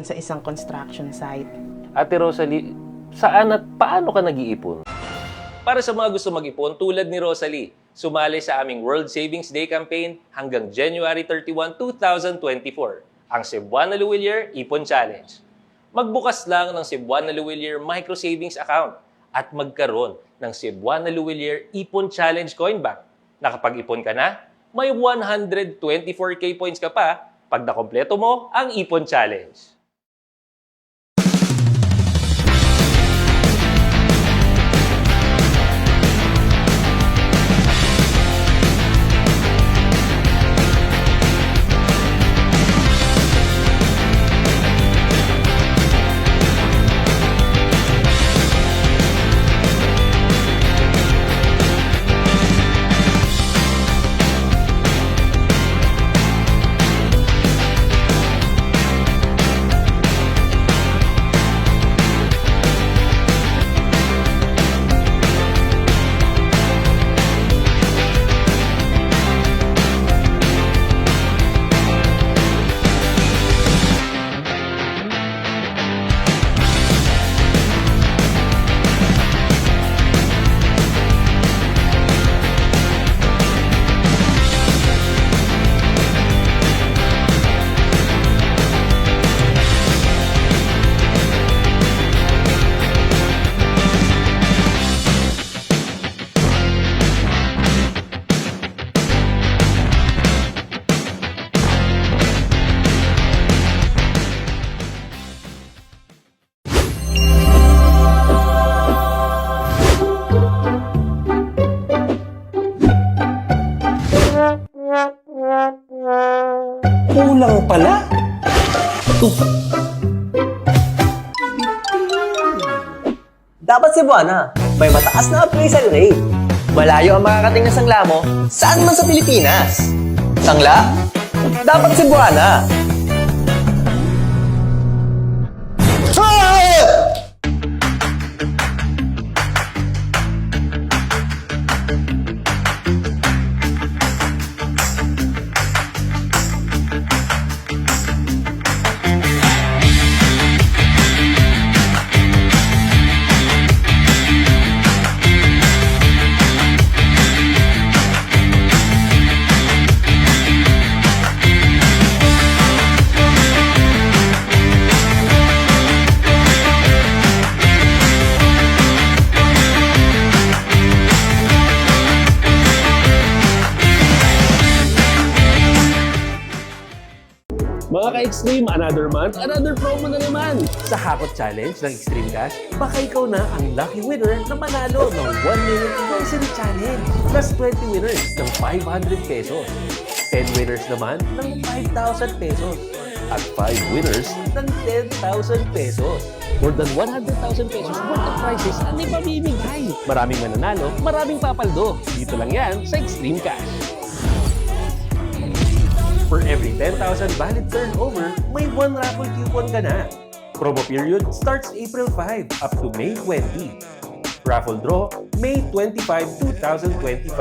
sa isang construction site. Ate Rosalie, saan at paano ka nag-iipon? Para sa mga gusto mag-ipon tulad ni Rosalie, sumali sa aming World Savings Day campaign hanggang January 31, 2024, ang Cebuana Luwilier Ipon Challenge. Magbukas lang ng Cebuana Luwilier Micro Savings Account at magkaroon ng Cebuana Luwilier Ipon Challenge Coin Bank. Nakapag-ipon ka na, may 124k points ka pa pag nakompleto mo ang Ipon Challenge. Kulang pala. Dapat Cebuana, may mataas na appraisal rate. Malayo ang makakating na sangla mo saan man sa Pilipinas. Sangla? Dapat Cebuana. Mga ka-Extreme, another month, another promo na naman! Sa Hakot Challenge ng Extreme Cash, baka ikaw na ang lucky winner na manalo ng 1 million grocery challenge plus 20 winners ng 500 pesos, 10 winners naman ng 5,000 pesos, at 5 winners ng 10,000 pesos. More than 100,000 pesos worth of prizes ang ipamimigay. Maraming mananalo, maraming papaldo. Dito lang yan sa Extreme Cash. For every 10,000 valid turnover, may 1 raffle coupon ka na. Promo period starts April 5 up to May 20. Raffle draw, May 25, 2025.